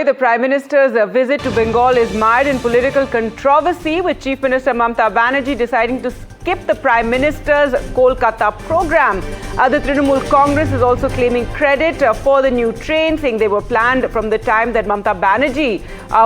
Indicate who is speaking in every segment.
Speaker 1: The Prime Minister's visit to Bengal is mired in political controversy, with Chief Minister Mamata Banerjee deciding to skip the Prime Minister's Kolkata program. The Trinamool Congress is also claiming credit for the new trains, saying they were planned from the time that Mamata Banerjee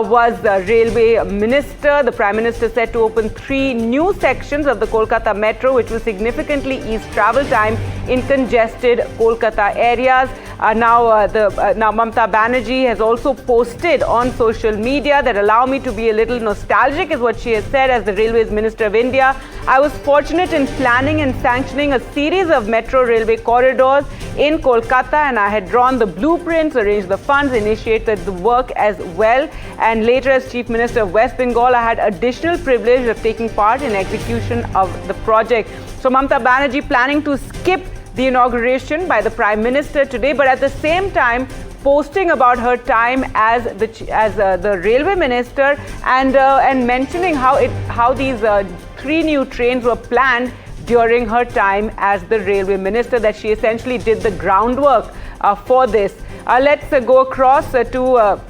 Speaker 1: was the railway minister. The Prime Minister said to open 3 new sections of the Kolkata Metro, which will significantly ease travel time in congested Kolkata areas. Now Mamata Banerjee has also posted on social media that allow me to be a little nostalgic, is what she has said. As the Railways Minister of India, I was fortunate in planning and sanctioning a series of metro railway corridors in Kolkata, and I had drawn the blueprints, arranged the funds, initiated the work as well. And later, as Chief Minister of West Bengal, I had additional privilege of taking part in execution of the project. So Mamata Banerjee planning to skip the inauguration by the Prime Minister today, but at the same time posting about her time as the railway minister, and mentioning how these 3 new trains were planned during her time as the railway minister, that she essentially did the groundwork for this. Let's go across to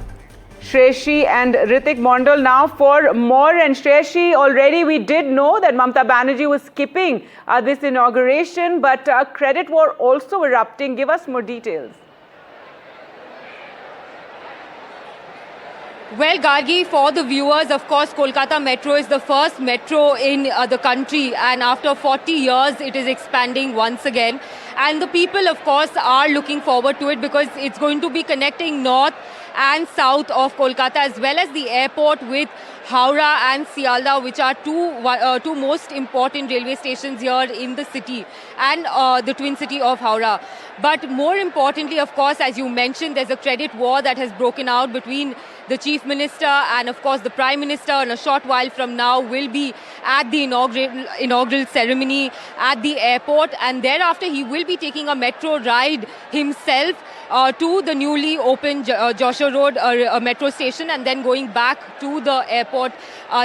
Speaker 1: Shreyashi and Ritik Mondal now for more. And Shreyashi, already we did know that Mamata Banerjee was skipping this inauguration, but credit war also erupting. Give us more details.
Speaker 2: Well, Gargi, for the viewers, of course, Kolkata Metro is the first metro in the country, and after 40 years, it is expanding once again. And the people, of course, are looking forward to it because it's going to be connecting north and south of Kolkata, as well as the airport with Howrah and Sialdah, which are two most important railway stations here in the city, and the twin city of Howrah. But more importantly, of course, as you mentioned, there's a credit war that has broken out between the Chief Minister and, of course, the Prime Minister. In a short while from now will be at the inaugural ceremony at the airport, and thereafter he will be taking a metro ride himself to the newly opened Joshua Road metro station, and then going back to the airport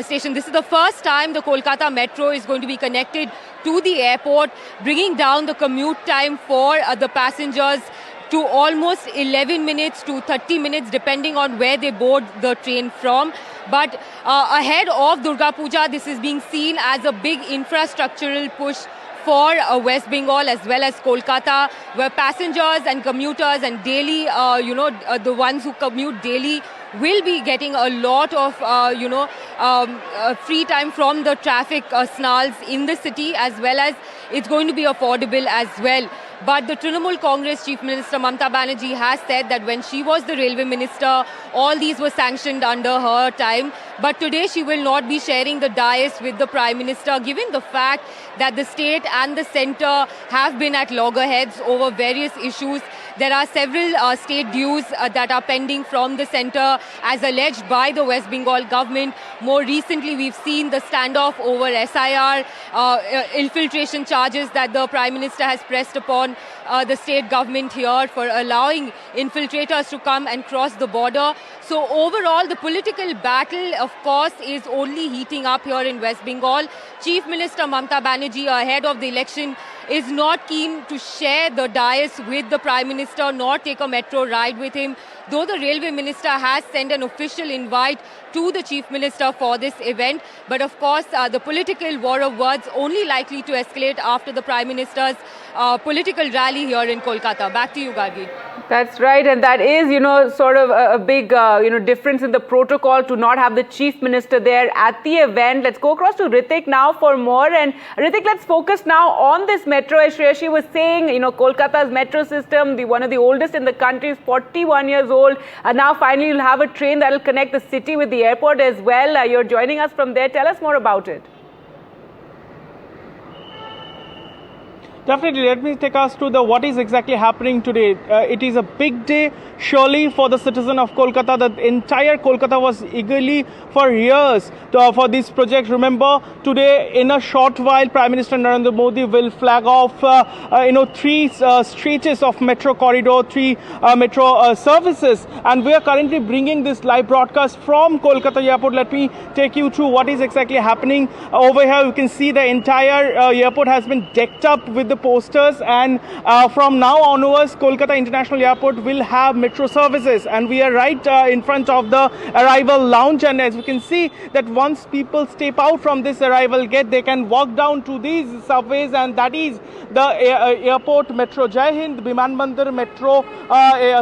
Speaker 2: station. This is the first time the Kolkata Metro is going to be connected to the airport, bringing down the commute time for the passengers to almost 11 minutes to 30 minutes, depending on where they board the train from. But ahead of Durga Puja, this is being seen as a big infrastructural push for West Bengal as well as Kolkata, where passengers and commuters and daily, the ones who commute daily will be getting a lot of, free time from the traffic snarls in the city, as well as it's going to be affordable as well. But the Trinamool Congress Chief Minister Mamata Banerjee has said that when she was the railway minister, all these were sanctioned under her time. But today she will not be sharing the dais with the Prime Minister, given the fact that the state and the centre have been at loggerheads over various issues. There are several state dues that are pending from the centre, as alleged by the West Bengal government. More recently, we've seen the standoff over SIR, infiltration charges that the Prime Minister has pressed upon the state government here for allowing infiltrators to come and cross the border. So overall, the political battle, of course, is only heating up here in West Bengal. Chief Minister Mamata Banerjee, ahead of the election, is not keen to share the dais with the Prime Minister, nor take a metro ride with him, though the Railway Minister has sent an official invite to the Chief Minister for this event. But of course, the political war of words only likely to escalate after the Prime Minister's political rally here in Kolkata. Back to you, Gargi.
Speaker 1: That's right, and that is, sort of a big, difference in the protocol to not have the Chief Minister there at the event. Let's go across to Ritik now for more. And Ritik, let's focus now on this metro. As Shreyashi was saying, Kolkata's metro system, one of the oldest in the country, is 41 years old. And now finally you'll have a train that will connect the city with the airport as well. You're joining us from there. Tell us more about it.
Speaker 3: Definitely, let me take us to what is exactly happening today. It is a big day, surely, for the citizen of Kolkata. The entire Kolkata was eagerly for years for this project. Remember, today, in a short while, Prime Minister Narendra Modi will flag off, 3 stretches of metro corridor, 3 metro services. And we are currently bringing this live broadcast from Kolkata Airport. Let me take you through what is exactly happening over here. You can see the entire airport has been decked up with the posters, and from now onwards, Kolkata International Airport will have metro services. And we are right in front of the arrival lounge, and as you can see that once people step out from this arrival gate, they can walk down to these subways, and that is the airport metro Jai Hind Biman Bandar metro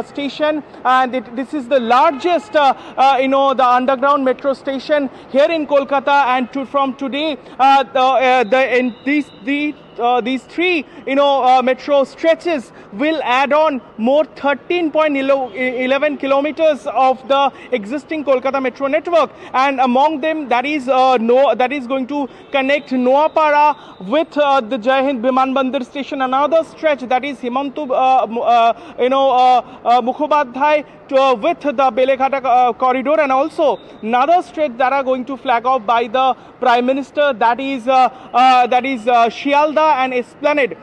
Speaker 3: station, and this is the largest the underground metro station here in Kolkata. And from today these three metro stretches will add on more 13.11 kilometers of the existing Kolkata metro network, and among them that is going to connect Noapara with the Jai Hind Biman Bandar station. Another stretch, that is Himantu Mukhopadhyay with the Beleghata corridor, and also another stretch that are going to flag off by the Prime Minister, that is Shialda and Esplanade.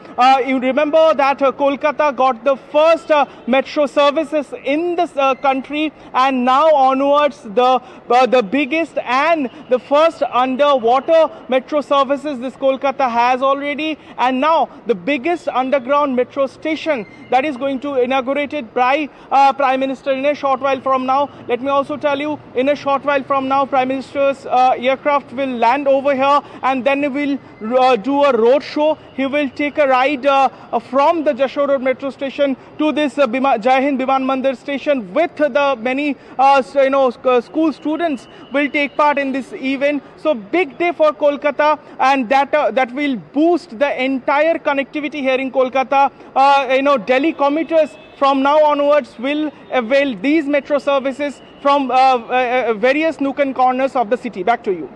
Speaker 3: You remember that Kolkata got the first metro services in this country, and now onwards the biggest and the first underwater metro services this Kolkata has already, and now the biggest underground metro station that is going to inaugurated by Prime Minister in a short while from now. Let me also tell you, in a short while from now, Prime Minister's aircraft will land over here, and then he will do a road show. He will take a ride from the Jashore Road metro station to this Jai Hind Biman Bandar station with the many school students will take part in this event. So big day for Kolkata, and that will boost the entire connectivity here in Kolkata. Delhi commuters from now onwards will avail these metro services from various nook and corners of the city. Back to you.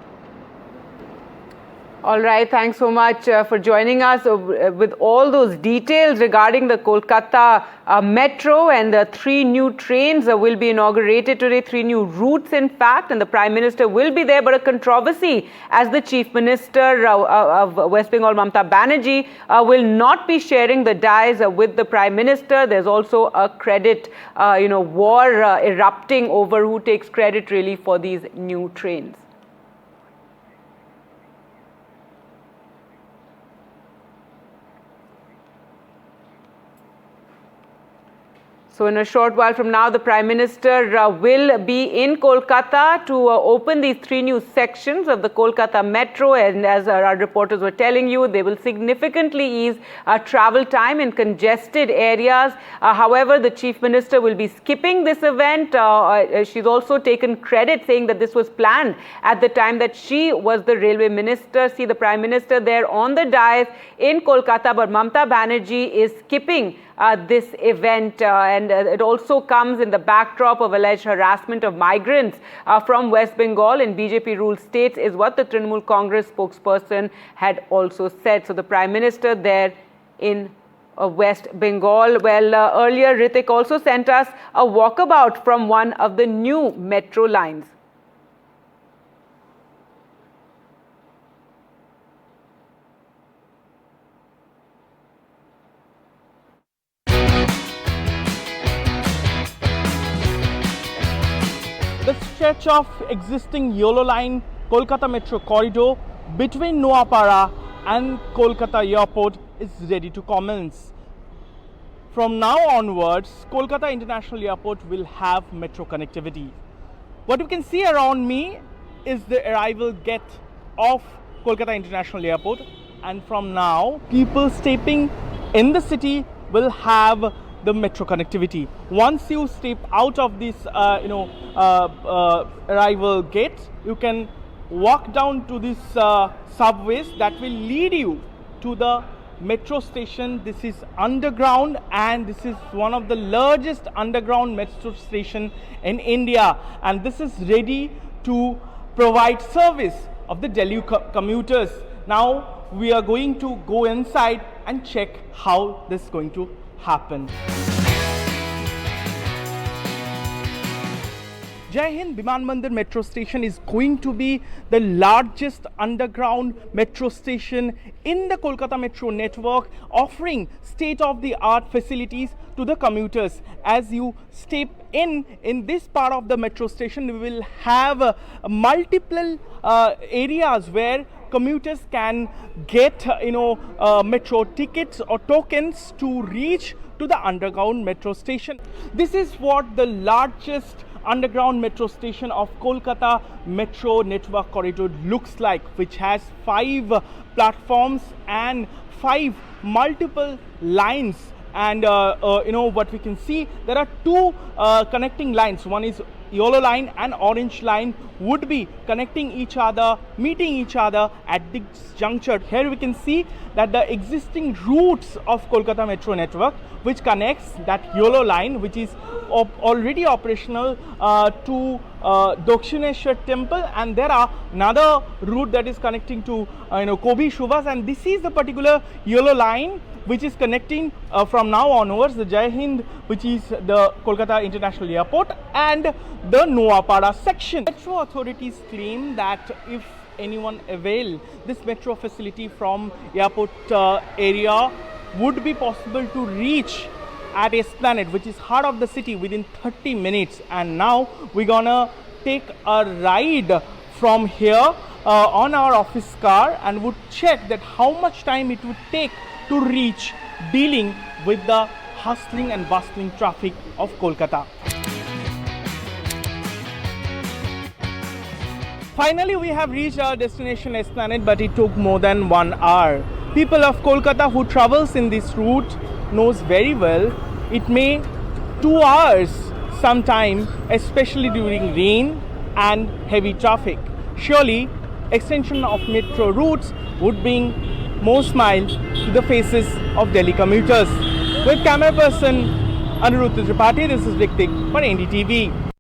Speaker 1: All right, thanks so much for joining us with all those details regarding the Kolkata metro, and the 3 new trains will be inaugurated today, 3 new routes in fact, and the Prime Minister will be there. But a controversy, as the Chief Minister of West Bengal, Mamata Banerjee, will not be sharing the dais with the Prime Minister. There's also a credit war erupting over who takes credit really for these new trains. So in a short while from now, the Prime Minister will be in Kolkata to open these 3 new sections of the Kolkata metro. And as our reporters were telling you, they will significantly ease travel time in congested areas. However, the Chief Minister will be skipping this event. She's also taken credit, saying that this was planned at the time that she was the Railway Minister. See the Prime Minister there on the dais in Kolkata, but Mamata Banerjee is skipping this event, and it also comes in the backdrop of alleged harassment of migrants from West Bengal in BJP-ruled states, is what the Trinamool Congress spokesperson had also said. So the Prime Minister there in West Bengal. Well, earlier Ritik also sent us a walkabout from one of the new metro lines.
Speaker 3: The stretch of existing Yellow Line Kolkata Metro corridor between Noapara and Kolkata Airport is ready to commence. From now onwards, Kolkata International Airport will have metro connectivity. What you can see around me is the arrival gate of Kolkata International Airport, and from now, people stepping in the city will have the metro connectivity. Once you step out of this arrival gate, you can walk down to these subways that will lead you to the metro station. This is underground, and this is one of the largest underground metro station in India, and this is ready to provide service of the Delhi commuters. Now we are going to go inside and check how this is going to happen. Jai Hind Biman Bandar metro station is going to be the largest underground metro station in the Kolkata metro network, offering state-of-the-art facilities to the commuters. As you step in this part of the metro station, we will have multiple areas where commuters can get metro tickets or tokens to reach to the underground metro station. This is what the largest underground metro station of Kolkata Metro Network Corridor looks like, which has 5 platforms and 5 multiple lines. And what we can see, there are 2 connecting lines. One is yellow line and orange line would be connecting each other, meeting each other at this juncture. Here we can see that the existing routes of Kolkata Metro Network, which connects that yellow line, which is already operational to Dakshineshwar temple, and there are another route that is connecting to Kobi Shubhas, and this is the particular yellow line which is connecting from now onwards the Jai Hind, which is the Kolkata International Airport, and the Noapada section. Metro authorities claim that if anyone avail this metro facility from airport area, would be possible to reach at Esplanade, which is heart of the city, within 30 minutes. And now we're gonna take a ride from here on our office car and would check that how much time it would take to reach, dealing with the hustling and bustling traffic of Kolkata. Finally, we have reached our destination Esplanade, but it took more than 1 hour. People of Kolkata who travels in this route knows very well it may 2 hours sometime, especially during rain and heavy traffic. Surely, extension of metro routes would bring more smile to the faces of Delhi commuters. With camera person Aniruddha Tripathi, this is Ritik for NDTV.